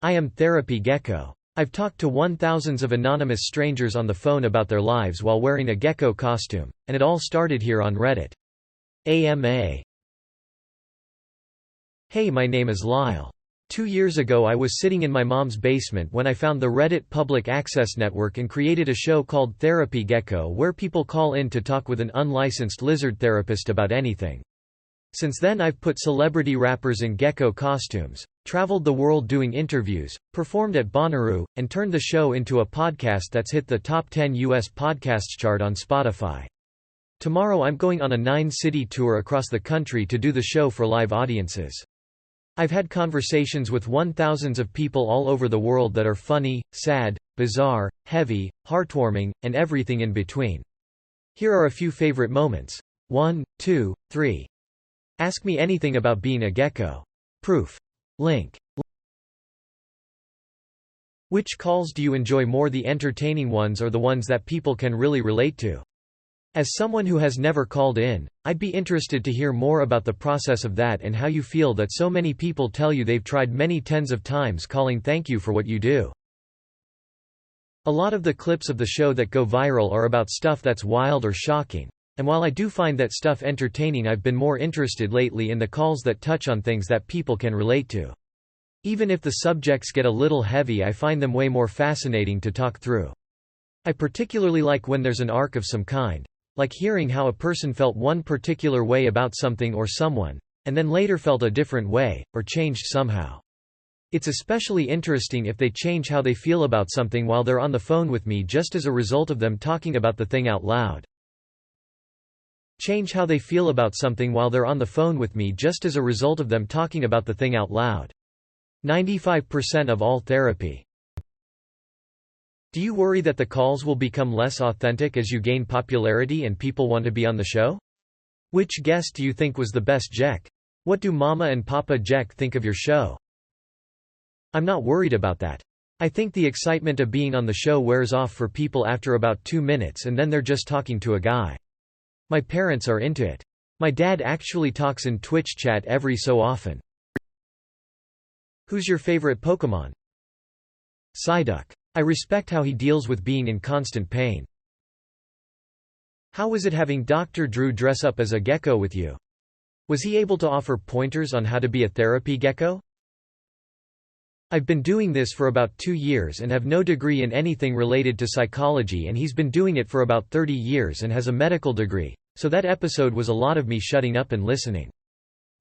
I am Therapy Gecko. I've talked to thousands of anonymous strangers on the phone about their lives while wearing a gecko costume, and it all started here on Reddit. AMA. Hey, my name is Lyle. 2 years ago I was sitting in my mom's basement when I found the Reddit public access network and created a show called Therapy Gecko where people call in to talk with an unlicensed lizard therapist about anything. Since then I've put celebrity rappers in gecko costumes, traveled the world doing interviews, performed at Bonnaroo, and turned the show into a podcast that's hit the top 10 US podcasts chart on Spotify. Tomorrow I'm going on a 9-city tour across the country to do the show for live audiences. I've had conversations with thousands of people all over the world that are funny, sad, bizarre, heavy, heartwarming, and everything in between. Here are a few favorite moments. 1, 2, 3. Ask me anything about being a gecko. Proof. Link. Which calls do you enjoy more, the entertaining ones or the ones that people can really relate to? As someone who has never called in, I'd be interested to hear more about the process of that and how you feel that so many people tell you they've tried many tens of times calling. Thank you for what you do. A lot of the clips of the show that go viral are about stuff that's wild or shocking. And while I do find that stuff entertaining, I've been more interested lately in the calls that touch on things that people can relate to. Even if the subjects get a little heavy, I find them way more fascinating to talk through. I particularly like when there's an arc of some kind, like hearing how a person felt one particular way about something or someone, and then later felt a different way, or changed somehow. It's especially interesting if they change how they feel about something while they're on the phone with me just as a result of them talking about the thing out loud. Change how they feel about something while they're on the phone with me just as a result of them talking about the thing out loud. 95% of all therapy. Do you worry that the calls will become less authentic as you gain popularity and people want to be on the show? Which guest do you think was the best Gek? What do Mama and Papa Gek think of your show? I'm not worried about that. I think the excitement of being on the show wears off for people after about 2 minutes and then they're just talking to a guy. My parents are into it. My dad actually talks in Twitch chat every so often. Who's your favorite Pokémon? Psyduck. I respect how he deals with being in constant pain. How was it having Dr. Drew dress up as a gecko with you? Was he able to offer pointers on how to be a therapy gecko? I've been doing this for about 2 years and have no degree in anything related to psychology, and he's been doing it for about 30 years and has a medical degree, so that episode was a lot of me shutting up and listening.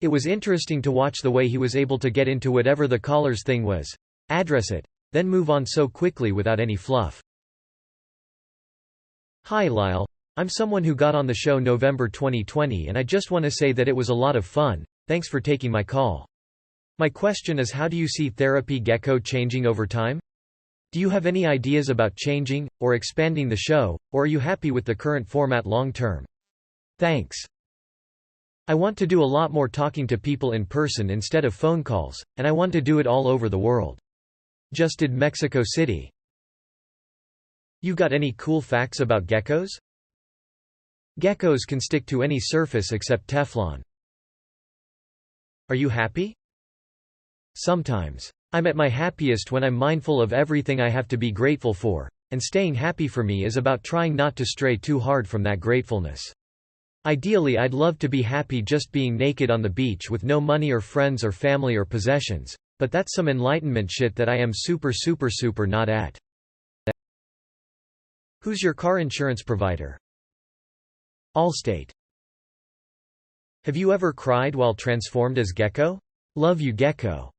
It was interesting to watch the way he was able to get into whatever the caller's thing was, address it, then move on so quickly without any fluff. Hi Lyle. I'm someone who got on the show November 2020 and I just want to say that it was a lot of fun. Thanks for taking my call. My question is, how do you see Therapy Gecko changing over time? Do you have any ideas about changing, or expanding the show, or are you happy with the current format long term? Thanks. I want to do a lot more talking to people in person instead of phone calls, and I want to do it all over the world. Just did Mexico City. You got any cool facts about geckos? Geckos can stick to any surface except Teflon. Are you happy? Sometimes. I'm at my happiest when I'm mindful of everything I have to be grateful for, and staying happy for me is about trying not to stray too hard from that gratefulness. Ideally, I'd love to be happy just being naked on the beach with no money or friends or family or possessions, but that's some enlightenment shit that I am super not at. Who's your car insurance provider? Allstate. Have you ever cried while transformed as Gecko? Love you, Gecko.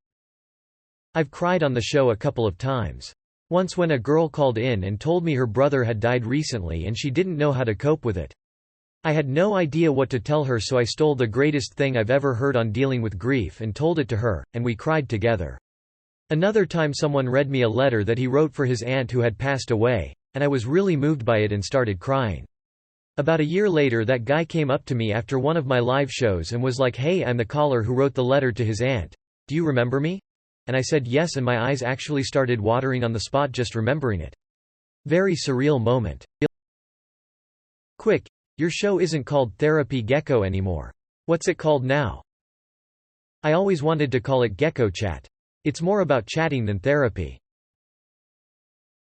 I've cried on the show a couple of times. Once when a girl called in and told me her brother had died recently and she didn't know how to cope with it. I had no idea what to tell her, so I stole the greatest thing I've ever heard on dealing with grief and told it to her, and we cried together. Another time someone read me a letter that he wrote for his aunt who had passed away, and I was really moved by it and started crying. About a year later, that guy came up to me after one of my live shows and was like, "Hey, I'm the caller who wrote the letter to his aunt. Do you remember me?" And I said yes, and my eyes actually started watering on the spot just remembering it. Very surreal moment. Quick, your show isn't called Therapy Gecko anymore. What's it called now? I always wanted to call it Gecko Chat. It's more about chatting than therapy.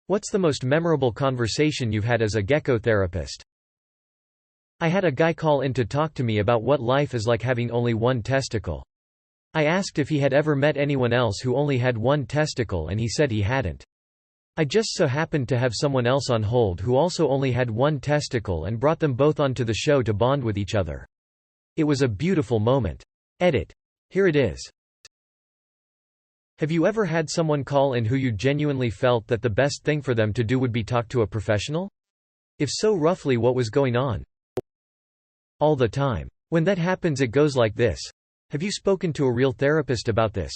What's the most memorable conversation you've had as a gecko therapist? I had a guy call in to talk to me about what life is like having only one testicle. I asked if he had ever met anyone else who only had one testicle and he said he hadn't. I just so happened to have someone else on hold who also only had one testicle and brought them both onto the show to bond with each other. It was a beautiful moment. Edit. Here it is. Have you ever had someone call in who you genuinely felt that the best thing for them to do would be talk to a professional? If so, roughly what was going on? All the time. When that happens, it goes like this. Have you spoken to a real therapist about this?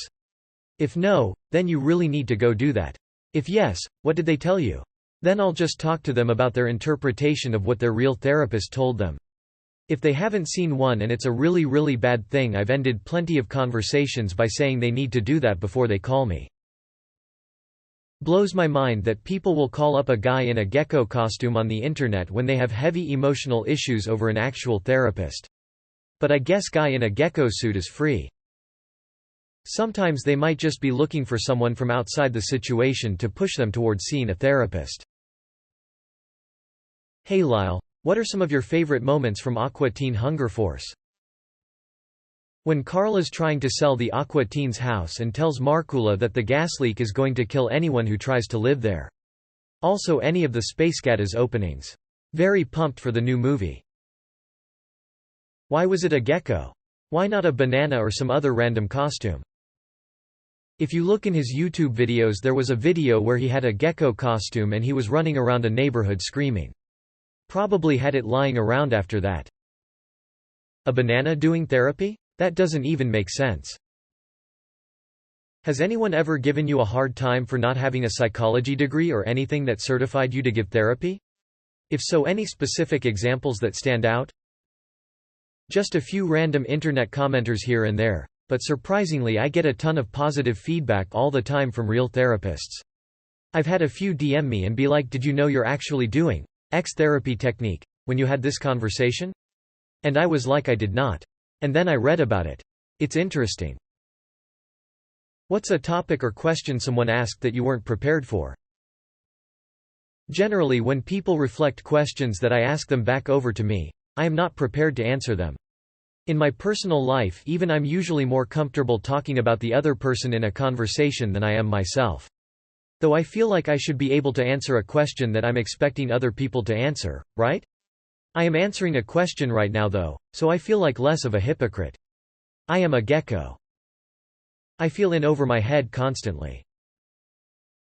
If no, then you really need to go do that. If yes, what did they tell you? Then I'll just talk to them about their interpretation of what their real therapist told them. If they haven't seen one and it's a really, really bad thing, I've ended plenty of conversations by saying they need to do that before they call me. Blows my mind that people will call up a guy in a gecko costume on the internet when they have heavy emotional issues over an actual therapist. But I guess guy in a gecko suit is free. Sometimes they might just be looking for someone from outside the situation to push them towards seeing a therapist. Hey Lyle, what are some of your favorite moments from Aqua Teen Hunger Force? When Carl is trying to sell the Aqua Teen's house and tells Markula that the gas leak is going to kill anyone who tries to live there. Also any of the Spacegatas openings. Very pumped for the new movie. Why was it a gecko? Why not a banana or some other random costume? If you look in his YouTube videos, there was a video where he had a gecko costume and he was running around a neighborhood screaming. Probably had it lying around after that. A banana doing therapy? That doesn't even make sense. Has anyone ever given you a hard time for not having a psychology degree or anything that certified you to give therapy? If so, any specific examples that stand out? Just a few random internet commenters here and there, but surprisingly I get a ton of positive feedback all the time from real therapists. I've had a few DM me and be like, did you know you're actually doing X therapy technique when you had this conversation? And I was like, I did not. And then I read about it. It's interesting. What's a topic or question someone asked that you weren't prepared for? Generally, when people reflect questions that I ask them back over to me, I am not prepared to answer them. In my personal life, even I'm usually more comfortable talking about the other person in a conversation than I am myself. Though I feel like I should be able to answer a question that I'm expecting other people to answer, right? I am answering a question right now though, so I feel like less of a hypocrite. I am a gecko. I feel in over my head constantly.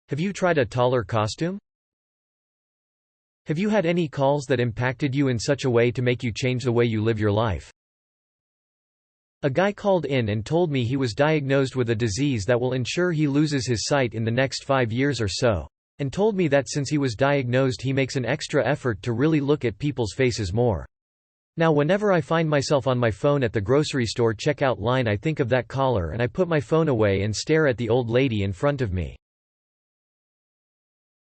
Have you tried a taller costume? Have you had any calls that impacted you in such a way to make you change the way you live your life? A guy called in and told me he was diagnosed with a disease that will ensure he loses his sight in the next 5 years or so, and told me that since he was diagnosed he makes an extra effort to really look at people's faces more. Now whenever I find myself on my phone at the grocery store checkout line, I think of that caller and I put my phone away and stare at the old lady in front of me.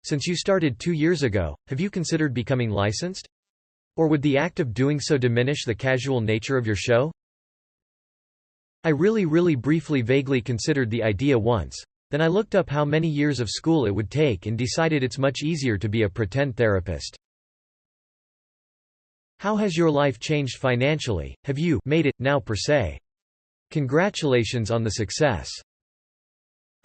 Since you started 2 years ago, have you considered becoming licensed? Or would the act of doing so diminish the casual nature of your show? I really briefly vaguely considered the idea once. Then I looked up how many years of school it would take and decided it's much easier to be a pretend therapist. How has your life changed financially? Have you made it now per se? Congratulations on the success.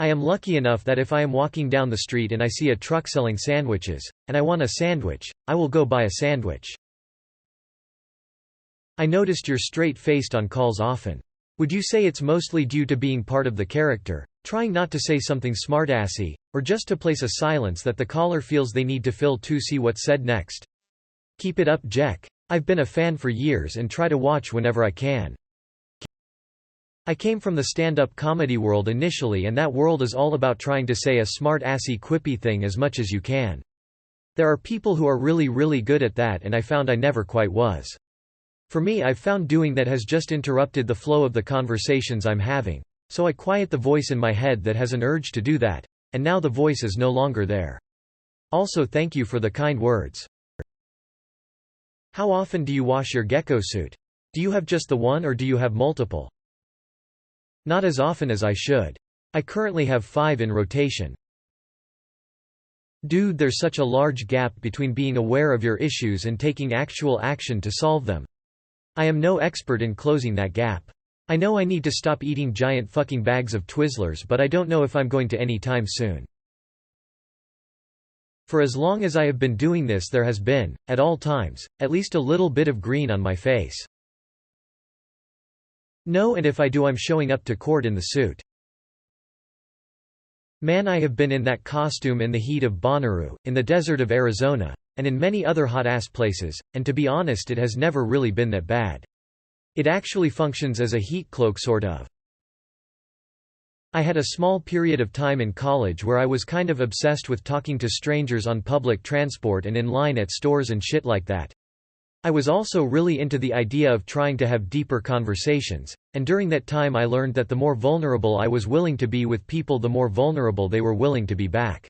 I am lucky enough that if I am walking down the street and I see a truck selling sandwiches, and I want a sandwich, I will go buy a sandwich. I noticed you're straight-faced on calls often. Would you say it's mostly due to being part of the character, trying not to say something smartassy, or just to place a silence that the caller feels they need to fill to see what's said next? Keep it up, Jack. I've been a fan for years and try to watch whenever I can. I came from the stand-up comedy world initially, and that world is all about trying to say a smart-assy quippy thing as much as you can. There are people who are really good at that, and I found I never quite was. For me, I've found doing that has just interrupted the flow of the conversations I'm having, so I quiet the voice in my head that has an urge to do that, and now the voice is no longer there. Also, thank you for the kind words. How often do you wash your gecko suit? Do you have just the one or do you have multiple? Not as often as I should. I currently have 5 in rotation. Dude, there's such a large gap between being aware of your issues and taking actual action to solve them. I am no expert in closing that gap. I know I need to stop eating giant fucking bags of Twizzlers, but I don't know if I'm going to anytime soon. For as long as I have been doing this, there has been, at all times, at least a little bit of green on my face. No, and if I do, I'm showing up to court in the suit. Man, I have been in that costume in the heat of Bonnaroo, in the desert of Arizona, and in many other hot-ass places, and to be honest, it has never really been that bad. It actually functions as a heat cloak sort of. I had a small period of time in college where I was kind of obsessed with talking to strangers on public transport and in line at stores and shit like that. I was also really into the idea of trying to have deeper conversations, and during that time I learned that the more vulnerable I was willing to be with people, the more vulnerable they were willing to be back.